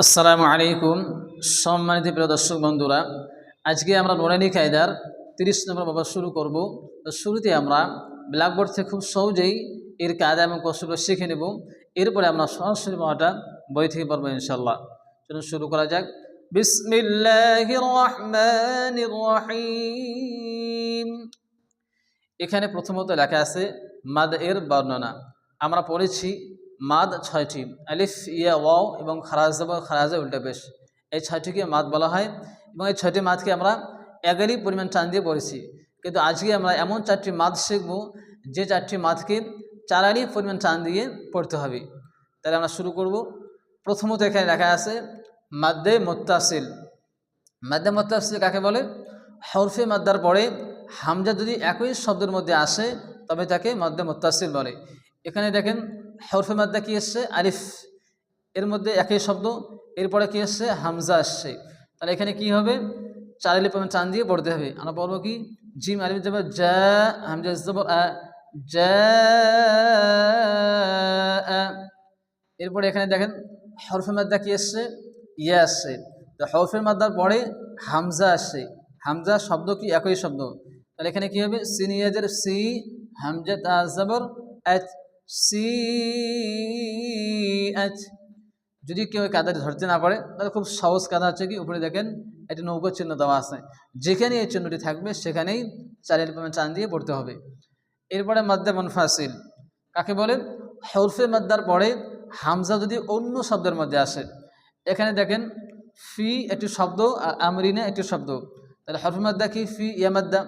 আসসালামু আলাইকুম। সম্মানিত প্রিয় দর্শক বন্ধুরা, আজকে আমরা নুরানি কায়দার 30 নম্বর বাবা শুরু করব। তো শুরুতে আমরা ব্ল্যাকবোর্ড থেকে খুব সহজেই এর কায়দা এবং কৌশলগুলো শিখে নেব। এরপরে আমরা সরাসরি বাবাটা বই থেকে পড়বো ইনশাআল্লাহ। চলুন শুরু করা যাক। বিসমিল্লাহির রহমানির রহিম। এখানে প্রথমত লেখা আছে মাদ এর বর্ণনা। আমরা পড়েছি মাদ 6টি, আলিফ ইয়া ওয়াও এবং খারাজ খারাজে উল্টা পেশ, এই 6টিকে মাদ বলা হয় এবং এই 6টি মাদকে আমরা এগারই পরিমাণ টান দিয়ে পড়েছি। কিন্তু আজকে আমরা এমন 4টি মাদ শিখব যে 4টি মাদকে 4 পরিমাণ টান দিয়ে পড়তে হবে। তাহলে আমরা শুরু করব। প্রথমত এখানে লেখা আছে মাদ্দে মুত্তাসিল। মাদ্দে মুত্তাসিল কাকে বলে? হরফে মাদ্দার পরে হামজা যদি একই শব্দের মধ্যে আসে তবে তাকে মাদ্দে মুত্তাসিল বলে। এখানে দেখেন হরফে মাদ্দা কি এসছে? আলিফ, এর মধ্যে একই শব্দ, এরপরে কি এসছে? হামজা আসছে। তাহলে এখানে কি হবে? 4 আলিফ টান দিয়ে পড়তে হবে। আমরা পড়বো কি? জিম আলিফ যাব যা, হামজা জবর আ, যা। এরপরে এখানে দেখেন হরফে মাদ্দা কি এসছে? ইয়া আসছে। তো হরফের মাদ্দার পরে হামজা আসছে। হামজা শব্দ কি? একই শব্দ। তাহলে এখানে কি হবে? সিনিয়াজের সি, হামজা তাজবর আচ, সি আচ। যদি কেউ কাদাটি ধরতে না পারে তাহলে খুব সহজ কাদা হচ্ছে কি, উপরে দেখেন একটি নৌকো চিহ্ন দেওয়া আছে, যেখানে এই চিহ্নটি থাকবে সেখানেই 4 আলিফ টান দিয়ে পড়তে হবে। এরপরে মাদ্দে মুনফাসিল কাকে বলে? হরফে মাদ্দার পরে হামজা যদি অন্য শব্দের মধ্যে আসে। এখানে দেখেন ফি একটি শব্দ আর আমরিনা একটি শব্দ। তাহলে হরফে মাদ্দা কি? ফি ইয়া মাদ্দা।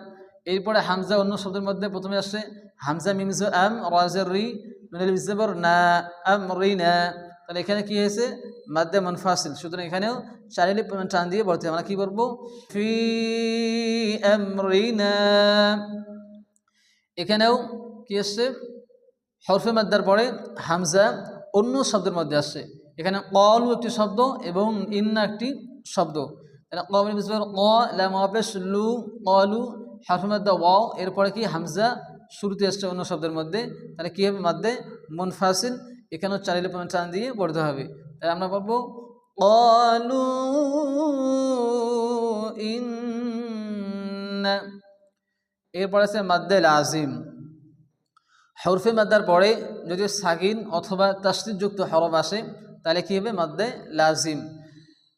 এরপরে হামজা অন্য শব্দের মধ্যে প্রথমে আসছে হামজা মিমজু আম রাজের রি নুনের জবর না, আমরিনা। তাহলে এখানে কি হয়েছে? মাদ্দে মুনফাসিল। সুতরাং এখানেও 4 আলিফ টান দিয়ে পড়তে হবে। আমরা কি বলবো? ফি আমরিনা। এখানেও কি আসছে? হরফে মাদ্দার পরে হামজা অন্য শব্দের মধ্যে আসছে। এখানে কলু একটি শব্দ এবং ইন্না একটি শব্দ। লু কলু, হরফে মাদ্দা ওয়াও, এরপরে কি হামজা শুরুতে আসছে অন্য শব্দের মধ্যে। তাহলে কী হবে? মাদ্দে মুনফাসিল। এখানেও 4 আলিফ টান দিয়ে পড়তে হবে। তাহলে আমরা বলবো কলু ইন্না। এরপরে আছে মাদ্দে লাজিম। হরফে মাদ্দার পরে যদি সাকিন অথবা তাসদীদযুক্ত হরফ আসে তাহলে কি হবে? মাদ্দে লাজিম।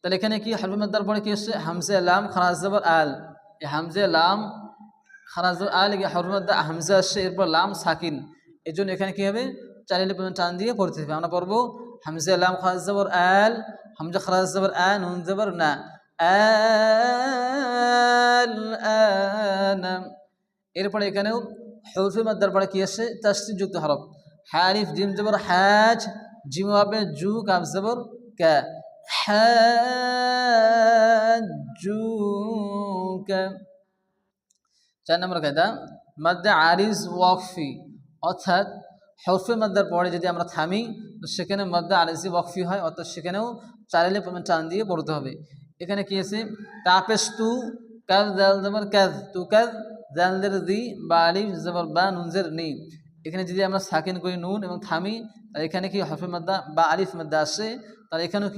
তাহলে এখানে কি হরফে মাদ্দার পরে কি হচ্ছে? হামজা লাম খারাজ জবর আল। এই হামজা লাম খারাজ জবর আল, হরফে মাদ্দা হামজা আসছে, এরপর লাম সাকিন। এই জন্য এখানে কি হবে? 4 আলিফ টান দিয়ে পড়তে হবে। আমরা পড়বো হামজা লাম খারাজ জবর আল, হামজা খারাজ জবর আ, নুন জবর না, আল আনা। এরপরে এখানেও হরফে মাদ্দার পরে কি আসছে? তাসদীদযুক্ত হরফ। হালিফ জিম জবর হাজ, জিম হবে জু, কাফ জবর কা, হাজুকা। 4 নম্বর কায়দা মাদ্দে আরিজ ওয়াকফি, অর্থাৎ হরফে মাদ্দার পরে যদি আমরা থামি তো সেখানে মাদ্দে আরিজি ওয়াকফি হয়, অর্থাৎ সেখানেও 4 আলিফ টান দিয়ে পড়তে হবে। এখানে কি আছে? তাপেস তু, কাজ দাল জবর কাজ, তু কাজ, জালদের দি বা আলিফ জবর বা নুনজের নি। এখানে যদি আমরা সাকিন করি নুন এবং থামি তাহলে এখানে কি হরফে মাদ্দা বা আলিফ মাদ্দা আসে, তাহলে এখানেও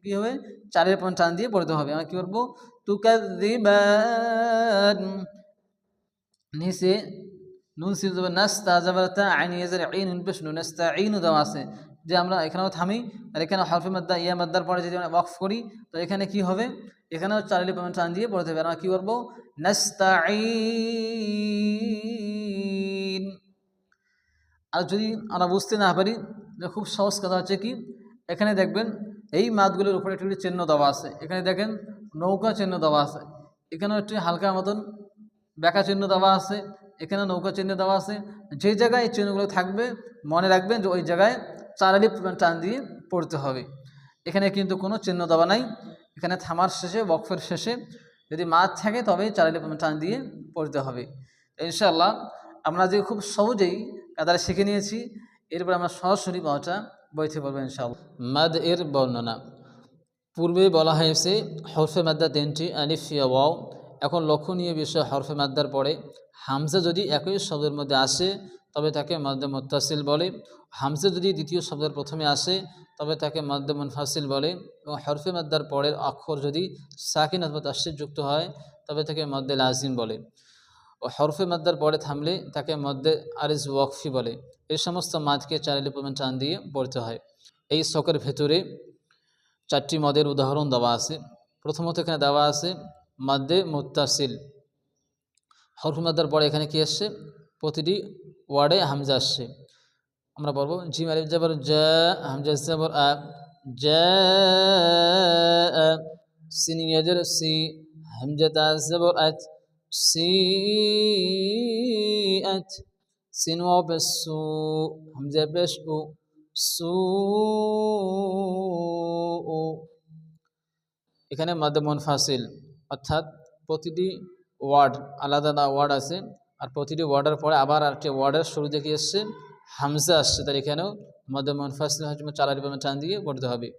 কি হবে? 4 আলিফ টান দিয়ে পড়তে হবে। আমরা কি করবো? তুকাযযিবান, নিচে নুন সিল জবর নাস্তা জবর তা, আইন ইয়াজের আইন নুন পেশ নুন নাস্তাঈনু দেওয়া আছে। যে আমরা এখানেও থামি আর এখানে হরফে মাদ্দা ইয়া মাদ্দার পরে যদি আমরা ওয়াকফ করি তো এখানে কি হবে? এখানেও 4 আলিফ টান দিয়ে পড়তে হবে। আমরা কি করবো? নাস্তাঈন। আর যদি আমরা বুঝতে না পারি, খুব সহজ কথা হচ্ছে কি, এখানে দেখবেন এই মাদগুলোর উপরে একটি চিহ্ন দেওয়া আছে। এখানে দেখেন নৌকা চিহ্ন দেওয়া আছে, এখানেও একটি হালকা মতন ব্যাকা চিহ্ন দেওয়া আছে, এখানে নৌকা চিহ্ন দেওয়া আছে। যে জায়গায় এই চিহ্নগুলো থাকবে মনে রাখবেন যে ওই জায়গায় 4 আলিফ টান দিয়ে পড়তে হবে। এখানে কিন্তু কোনো চিহ্ন দেওয়া নাই। এখানে থামার শেষে, ওয়াকফের শেষে যদি মাদ থাকে তবেই 4 আলিফ টান দিয়ে পড়তে হবে। ইনশাআল্লাহ আমরা যে খুব সহজেই কাদারে শিখে নিয়েছি, এরপর আমরা সরাসরি বাটা বইতে পারবো ইনশাআল্লাহ। মাদ এর বর্ণনা পূর্বে বলা হয়েছে হরফে মাদ্দা 3টি, আলিফ ইয়া ওয়াও। এখন লক্ষণীয় বিষয়, হরফে মাদ্দার পরে হামজা যদি একই শব্দের মধ্যে আসে তবে তাকে মাদ্দে মুত্তাসিল বলে। হামজা যদি দ্বিতীয় শব্দের প্রথমে আসে তবে তাকে মদ্দে মুনফাসিল বলে। এবং হরফে মাদ্দার পরের অক্ষর যদি সাকিন অথবা তাসদীদ যুক্ত হয় তবে তাকে মদ্দে লাজিম বলে। ও হরফে মাদ্দার পরে থামলে তাকে মদ্দে আরিজ ওয়াকফি বলে। এই সমস্ত মাদকে 4 এলিফ টান দিয়ে পড়তে হয়। এই শখের ভেতরে 4টি মদের উদাহরণ দেওয়া আছে। প্রথমত এখানে দেওয়া আছে মদ্দে মুত্তাসিল। হরফে মাদ্দার পরে এখানে কি আসছে? প্রতিটি ওয়ার্ডে হামজা আসছে। আমরা পড়ব জিম আলিফ জবর জা, হামজা জবর আ, জা, সিন ইয়াজের সি, হামজা তা জবর আত, সি আত, সিন ওয়াও পেশ সু, হামজা পেশ উ, সু উ। এখানে মাদ্দে মুনফাসিল, অর্থাৎ প্রতিটি ওয়ার্ড আলাদা ওয়ার্ড আছে, আর প্রতিটি ওয়ার্ডের পরে আবার আরেকটি ওয়ার্ডের শুরুতে কি আসছে? হামজা আসছে। তার এখানেও মাদ্দে মুনফাসিল হচ্ছে 4 আলিফ টান দিয়ে পড়তে হবে।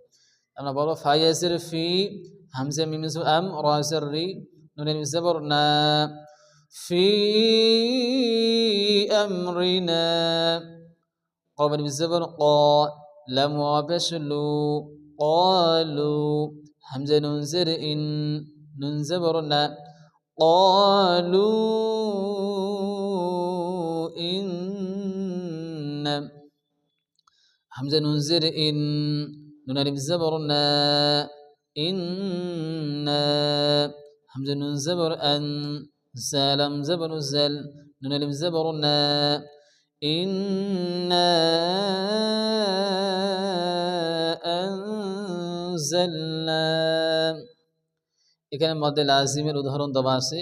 আমরা বলবো ফায়াসির ফি, হামজা মিম আম, রাসির রি, নুনের জবর না, ফি আমরিনা, কবের জবর ক, লাম ওয়া পেশ লু, قالوا همزة ننزر إن، ننزبرنا، قالوا إن، همزة ننزر إن، نون ألف زبرنا، إنا، همزة ننزبر أن، زالم زبر زل، نون ألف زبرنا، إنا أنزلنا। এখানে মদ্দে লাজিমের উদাহরণ দেওয়া আছে।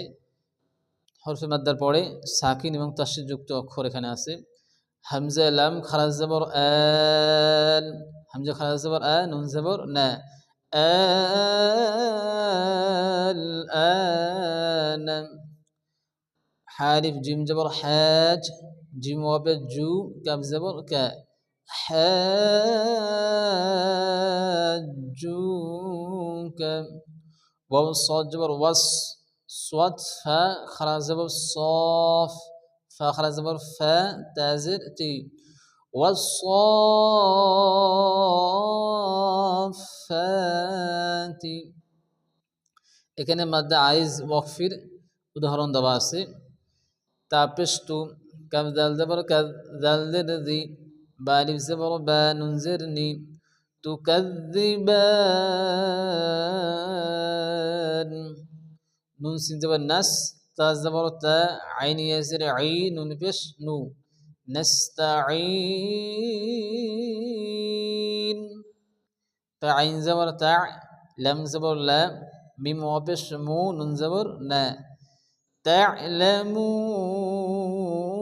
হরফে মাদ্দার পরে সাকিন এবং তাসদীদ যুক্ত অক্ষর এখানে আছে। হামজা লাম খারাজ জবর আল, হামজা খারাজ জবর আ, নুন জবর না, আল আন। হারিফ জিম জবর হাজ, জিম ওয়াবে জু, কাব জবর কা, হাজুকা। ওয়াও সাদ জবর ওয়াস, সাদ ফা খারাজ জবর সাফ, ফা খারাজ জবর ফা, তাজির তি, ওয়াসসাফাতি। এখানে মাদ্দে আইজ ওয়াকফির উদাহরণ দেওয়া আছে। তাপিস্তু, কাব দাল জবর কাদ, দাল জের দি, বা আলিফ জবর বা, নুন জের নি, তুকাযযিবান, নুন সিন জবর নাস, তা জবর তা, আইন ইয়াজের আই, নুন পেশ নু, নাস্তাঈন। তা আইন জবর তা, লাম জবর লা, মিম ওয়া পেশ মু, নুন জবর না, তা'লামুন।